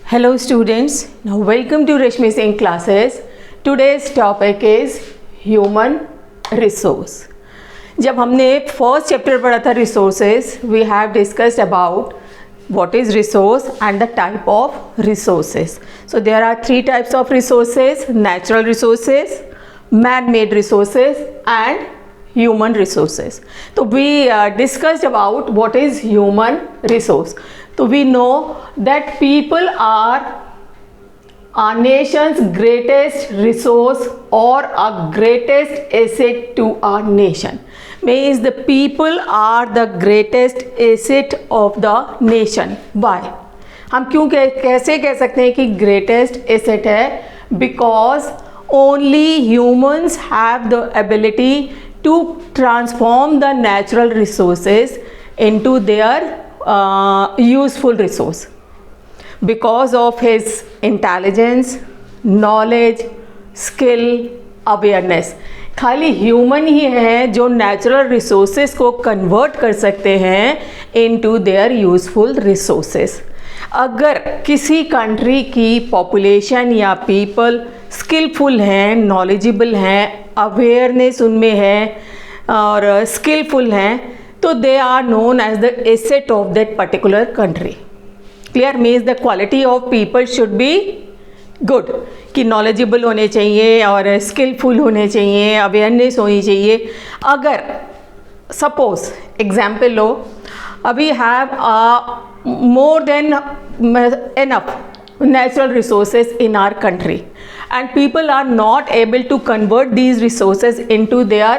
Hello students, now welcome to Rashmi Singh classes. Today's topic is human resource. जब हमने first chapter पढ़ा था resources, we have discussed about what is resource and the type of resources. So there are three types of resources: natural resources, man-made resources and human resources. So we discussed about what is human resource. So we know that people are our nation's greatest resource or a greatest asset to our nation. Means the people are the greatest asset of the nation. Why? हम क्यों कैसे कह सकते हैं कि greatest asset है? Because only humans have the ability to transform the natural resources into their useful resource. Because of his intelligence, knowledge, skill, awareness. खाली human ही हैं जो नेचुरल रिसोर्सेज को कन्वर्ट कर सकते हैं इनटू देयर यूज़फुल रिसोर्सेज. अगर किसी कंट्री की पॉपुलेशन या पीपल स्किलफुल हैं, नॉलेजेबल हैं, अवेयरनेस उनमें है और स्किलफुल हैं, तो they are known as the asset of that particular country. Clear? Means the quality of people should be good, कि नॉलेजेबल होने चाहिए और स्किलफुल होने चाहिए, अवेयरनेस होनी चाहिए. अगर सपोज एग्जाम्पल लो, अभी have more than enough natural resources in our country and people are not able to convert these resources into their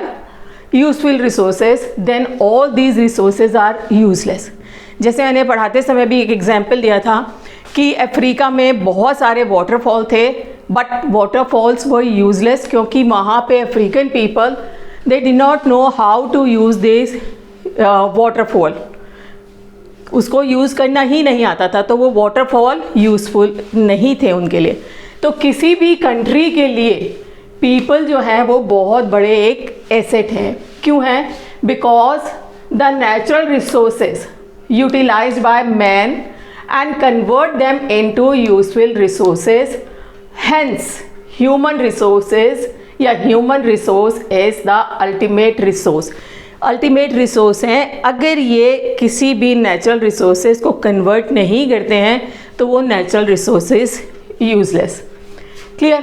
useful resources, then all these resources are useless. जैसे मैंने पढ़ाते समय भी एक एग्जाम्पल दिया था कि अफ्रीका में बहुत सारे वाटरफॉल थे बट वाटरफॉल्स वर यूजलेस क्योंकि वहाँ पे African people they did not know how to use this waterfall. उसको यूज़ करना ही नहीं आता था, तो वो वाटरफॉल यूज़फुल नहीं थे उनके लिए. तो किसी भी कंट्री के लिए पीपल जो है वो बहुत बड़े एक एसेट हैं. क्यों हैं? Because the natural resources utilized by man and convert them into useful resources. Hence human resources या human resource is the ultimate resource. Ultimate resource हैं. अगर ये किसी भी नेचुरल रिसोर्सेज को कन्वर्ट नहीं करते हैं तो वो natural resources useless. Clear?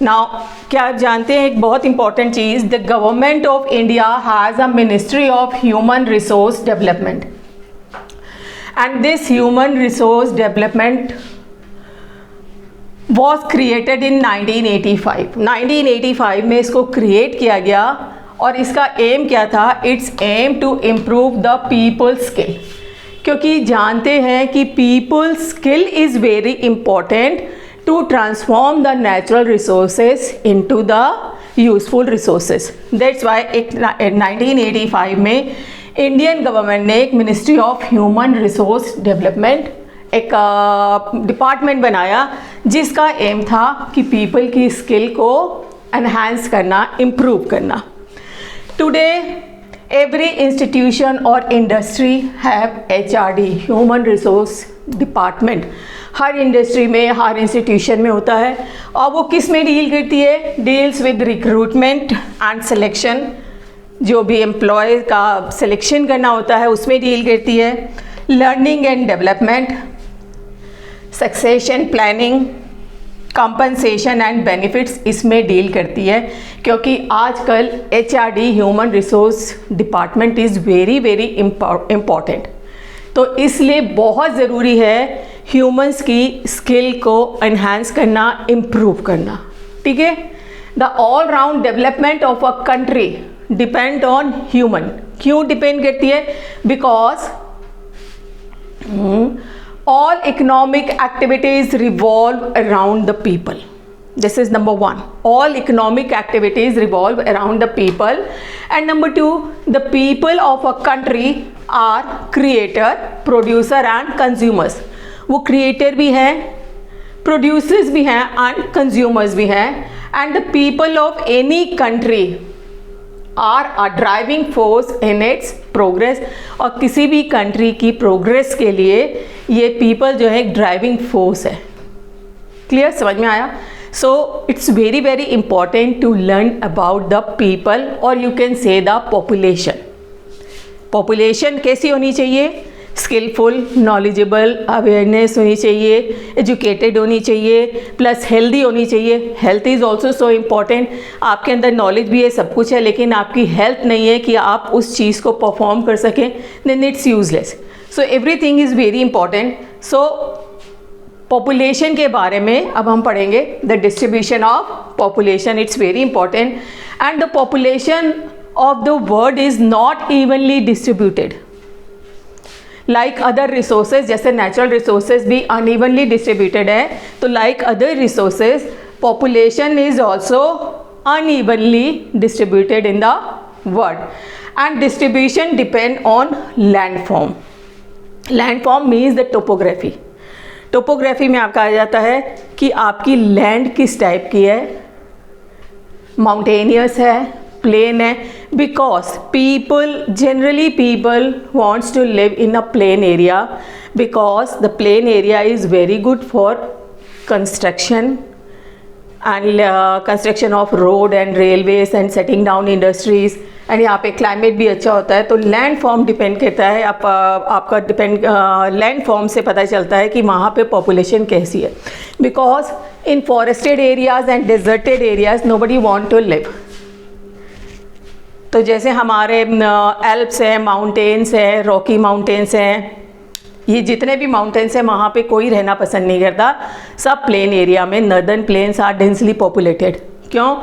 Now क्या आप जानते हैं एक बहुत important cheese, the government of India has a ministry of human resource development and this human resource development was created in 1985. 1985 में इसको क्रिएट किया गया और इसका एम क्या था? It's aim to improve the people skill. क्योंकि जानते हैं कि people skill is very important to transform the natural resources into the useful resources. That's why 1985 में इंडियन गवर्नमेंट ने एक ministry of human resource development एक डिपार्टमेंट बनाया जिसका एम था कि पीपल की स्किल को एनहांस करना, इम्प्रूव करना. Today, every institution or industry have HRD, Human Resource Department. Her industry में, हर इंस्टीट्यूशन में होता है. और वो किस में डील करती है? Deals with recruitment and selection. जो भी एम्प्लॉय का सिलेक्शन करना होता है उसमें डील करती है. Learning and development, succession planning, compensation and benefits इसमें डील करती है. क्योंकि आजकल HRD human resource department is very very important. तो इसलिए बहुत ज़रूरी है ह्यूमंस की स्किल को एनहांस करना, इम्प्रूव करना. ठीक है? The all round development of a country depend on human. क्यों डिपेंड करती है? Because all economic activities revolve around the people. This is number one. All economic activities revolve around the people. And number two, the people of a country are creator, producer and consumers. वो creator भी हैं, producers भी हैं and consumers भी हैं. And the people of any country are a driving force in its progress. और किसी भी कंट्री की प्रोग्रेस के लिए ये पीपल जो है एक ड्राइविंग फोर्स है। क्लियर, समझ में आया? So it's very very important to learn about the people और you can say the population. Population कैसी होनी चाहिए? स्किलफुल, नॉलेजेबल, अवेयरनेस होनी चाहिए, एजुकेटेड होनी चाहिए, प्लस हेल्दी होनी चाहिए. Health is also so important. आपके अंदर नॉलेज भी है, सब कुछ है, लेकिन आपकी हेल्थ नहीं है कि आप उस चीज़ को परफॉर्म कर सकें, then it's useless. So everything is very important. So population के बारे में अब हम पढ़ेंगे. The distribution of population, it's very important. And the population of the world is not evenly distributed like other resources. जैसे natural resources भी unevenly distributed है, तो like other resources population is also unevenly distributed in the world. And distribution depend on landform. Landform means the topography. Topography में आपका आ जाता है कि आपकी लैंड किस टाइप की है, माउंटेनियस है, प्लेन है. Because generally people wants to live in a plain area because the plain area is very good for construction and construction of road and railways and setting down industries. And यहाँ पे climate भी अच्छा होता है. तो land form depend करता है, आपका डिपेंड लैंड फॉर्म से पता चलता है कि वहाँ पे पॉपुलेशन कैसी है. Because in forested areas and deserted areas nobody want to live. तो जैसे हमारे एल्प्स हैं, माउंटेन्स हैं, रॉकी माउंटेन्स हैं, ये जितने भी माउंटेन्स हैं वहाँ पे कोई रहना पसंद नहीं करता. सब प्लेन एरिया में, northern plains are densely populated. क्यों?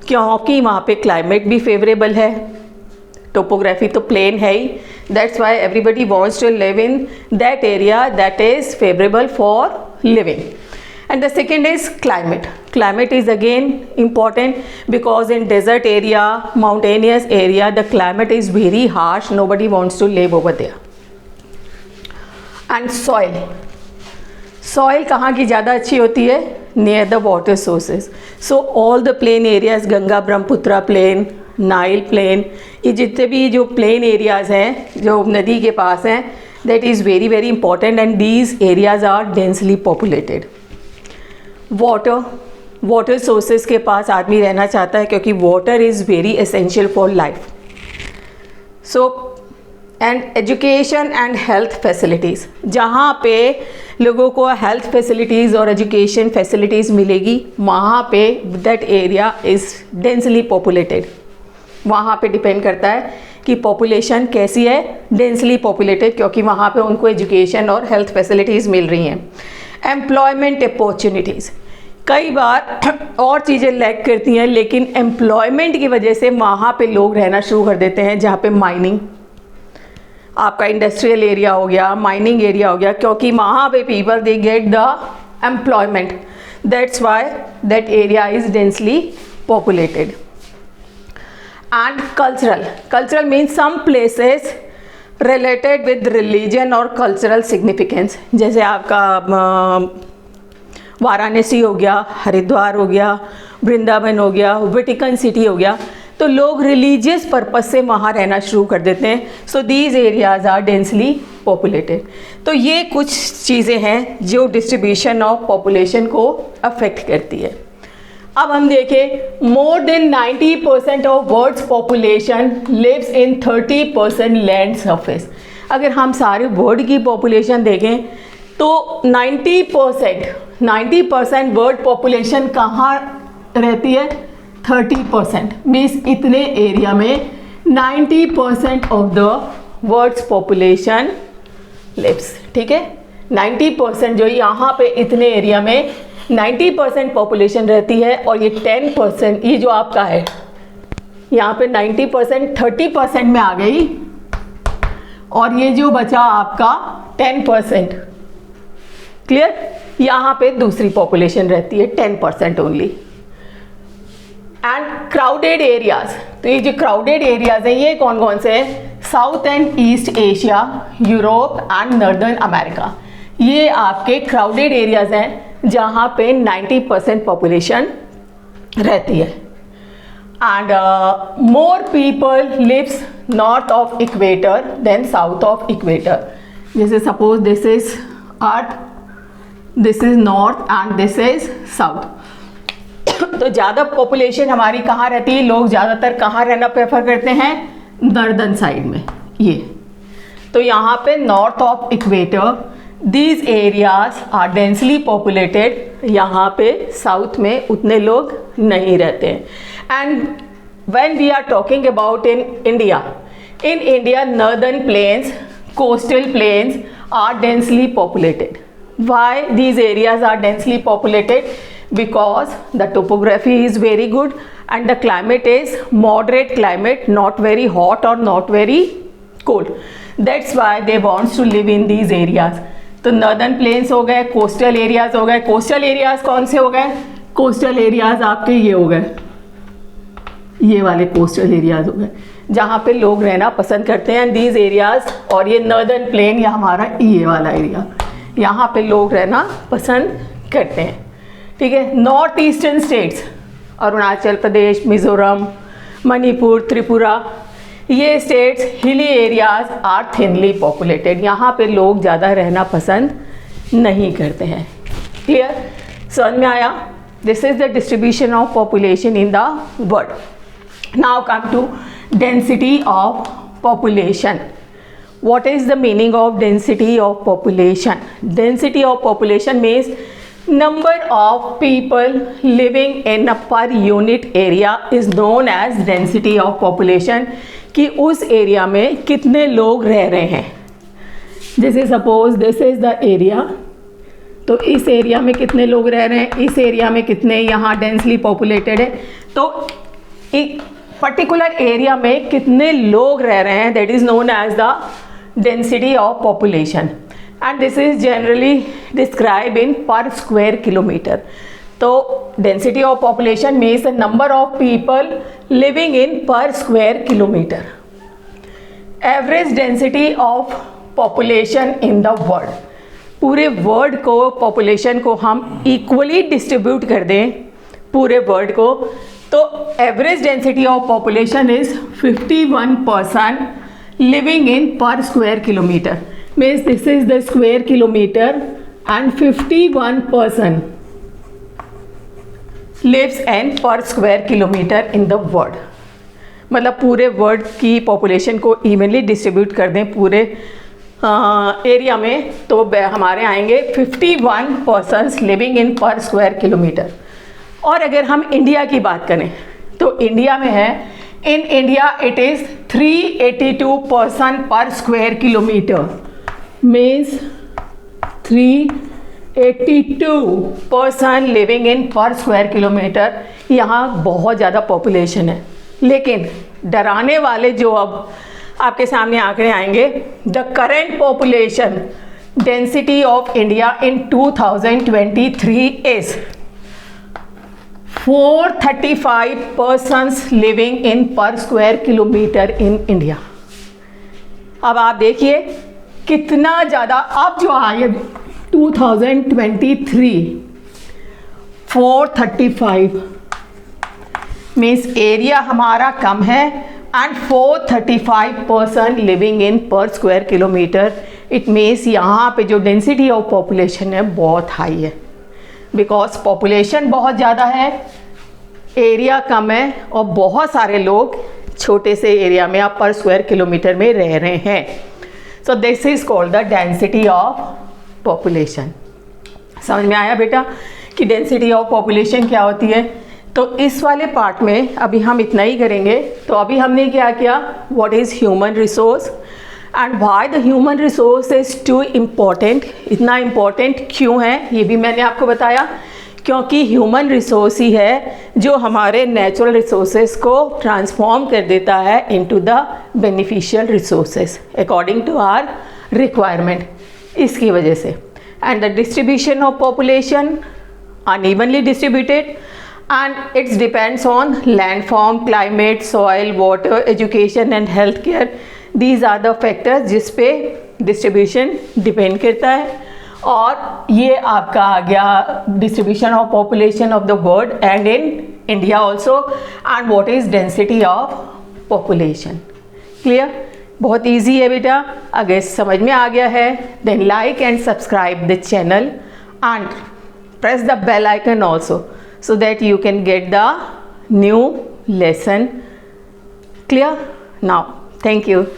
क्योंकि वहाँ पे क्लाइमेट भी फेवरेबल है. टोपोग्राफी तो प्लेन है ही. That's why everybody wants to live in that area that is favourable for living. And the second is climate. Climate is again important because in desert area, mountainous area, the climate is very harsh. Nobody wants to live over there. And soil. Soil कहाँ की ज़्यादा अच्छी होती है? Near the water sources. So all the plain areas, Ganga Brahmaputra plain, Nile plain, ये जितने भी जो plain areas हैं जो नदी के पास हैं, that is very very important and these areas are densely populated. Water sources के पास आदमी रहना चाहता है क्योंकि water is very essential for life. So and education and health facilities, जहाँ पे लोगों को हेल्थ फैसिलिटीज़ और एजुकेशन फैसिलिटीज़ मिलेगी वहाँ पे that area is densely populated. वहाँ पे डिपेंड करता है कि पॉपुलेशन कैसी है, डेंसली पॉपुलेटेड, क्योंकि वहाँ पे उनको एजुकेशन और हेल्थ फैसिलिटीज़ मिल रही हैं. एम्प्लॉयमेंट अपॉर्चुनिटीज़, कई बार और चीज़ें लैक करती हैं लेकिन एम्प्लॉयमेंट की वजह से वहाँ पे लोग रहना शुरू कर देते हैं. जहाँ पे माइनिंग, आपका इंडस्ट्रियल एरिया हो गया, माइनिंग एरिया हो गया, क्योंकि वहाँ पे people they get the employment. That's why that area is densely populated. And cultural means some places related with religion और कल्चरल सिग्निफिकेंस. जैसे आपका वाराणसी हो गया, हरिद्वार हो गया, वृंदावन हो गया, वेटिकन सिटी हो गया, तो लोग रिलीजियस पर्पस से वहाँ रहना शुरू कर देते हैं. So these areas are densely populated. तो ये कुछ चीज़ें हैं जो डिस्ट्रीब्यूशन ऑफ पॉपुलेशन को अफेक्ट करती है. अब हम देखें, more than 90% of world's population lives in 30% land surface. अगर हम सारे वर्ल्ड की पॉपुलेशन देखें तो 90% वर्ल्ड पॉपुलेशन कहाँ रहती है? 30%. मीन्स इतने एरिया में 90% of the world's population lives. ठीक है, 90% जो यहाँ पे इतने एरिया में 90% पॉपुलेशन रहती है और ये 10%, ये जो आपका है यहाँ पे 90% 30% में आ गई और ये जो बचा आपका 10%. क्लियर? यहाँ पे दूसरी पॉपुलेशन रहती है 10% ओनली. एंड क्राउडेड एरियाज, तो ये जो क्राउडेड एरियाज हैं ये कौन कौन से हैं? South and east Asia, Europe and northern America. ये आपके क्राउडेड एरियाज हैं जहाँ पे 90% पॉपुलेशन रहती है. And more people lives north of equator than south of equator. जैसे suppose this is Earth this is north and this is south. तो ज़्यादा पॉपुलेशन हमारी कहाँ रहती है, लोग ज़्यादातर कहाँ रहना प्रेफर करते हैं, नॉर्दर्न साइड में। ये तो यहाँ पे north of equator these areas are densely populated, यहाँ पे साउथ में उतने लोग नहीं रहते हैं। And when we are talking about in India northern plains, coastal plains are densely populated. Why these areas are densely populated? Because the topography is very good and the climate is moderate climate, not very hot or not very cold. That's why they want to live in these areas. तो northern plains हो गए, coastal areas हो गए। Coastal areas कौन से हो गए, coastal areas आपके ये हो गए, ये वाले कोस्टल एरियाज हो गए जहाँ पे लोग रहना पसंद करते हैं। दीज एरियाज, और ये नॉर्दर्न प्लेन या हमारा ये वाला एरिया, यहाँ पे लोग रहना पसंद करते हैं। ठीक है, north eastern states, Arunachal Pradesh, Mizoram, Manipur, Tripura, ये states hilly areas are thinly populated, यहाँ पे लोग ज़्यादा रहना पसंद नहीं करते हैं। क्लियर, समझ में आया? This is the distribution of population in the world. Now come to density of population. What is the meaning of density of population? Density of population means number of people living in a per unit area is known as density of population, कि उस area में कितने लोग रह रहे हैं। जैसे suppose this is the area, तो इस एरिया में कितने लोग रह रहे हैं, इस एरिया में कितने यहाँ डेंसली पॉपुलेटेड है, तो एक पर्टिकुलर एरिया में कितने लोग रह रहे हैं, that is known as the density of population, and this is generally described in per square kilometer. So density of population means the number of people living in per square kilometer. Average density of population in the world, पूरे world को population को हम equally distribute कर दें पूरे world को, तो average density of population is 51% living in per square kilometer. Means this is the square kilometer and 51% lives in per square kilometer in the world. मतलब पूरे वर्ल्ड की पॉपुलेशन को इवनली डिस्ट्रीब्यूट कर दें पूरे एरिया में, तो हमारे आएंगे 51% लिविंग इन पर स्क्वायर किलोमीटर। और अगर हम इंडिया की बात करें तो इंडिया में है, in India it is 382% per square kilometer, means 382% living in per square kilometer। यहाँ बहुत ज़्यादा पॉपुलेशन है, लेकिन डराने वाले जो अब आपके सामने आंकड़े आएंगे, the current population density of India in 2023 is 435 persons living in per square kilometer in India। अब आप देखिए कितना ज़्यादा, अब जो आए 2023 435 मीन्स एरिया हमारा कम है एंड 435% लिविंग इन पर स्क्वायर किलोमीटर। इट मीन्स यहाँ पे जो डेंसिटी ऑफ पॉपुलेशन है बहुत हाई है, बिकॉज पॉपुलेशन बहुत ज़्यादा है, एरिया कम है और बहुत सारे लोग छोटे से एरिया में आप पर स्क्वायर किलोमीटर में रह रहे हैं। So this is called the density of population. समझ में आया बेटा कि डेंसिटी ऑफ पॉपुलेशन क्या होती है? तो इस वाले पार्ट में अभी हम इतना ही करेंगे। तो अभी हमने क्या किया, what is human resource and why the human resource is too important. इतना इम्पॉर्टेंट क्यों है ये भी मैंने आपको बताया, क्योंकि ह्यूमन रिसोर्स ही है जो हमारे नेचुरल रिसोर्सेज को ट्रांसफॉर्म कर देता है into the beneficial resources according to our requirement. इसकी वजह से and the distribution of population unevenly distributed and it depends on landform, climate, soil, water, education and healthcare. These are the factors जिस पे distribution depend करता है। और ये आपका आ गया distribution of population of the world and in India also, and what is density of population. Clear? बहुत easy है बेटा। अगर समझ में आ गया है then like and subscribe the channel and press the bell icon also, so that you can get the new lesson. Clear? Now, thank you.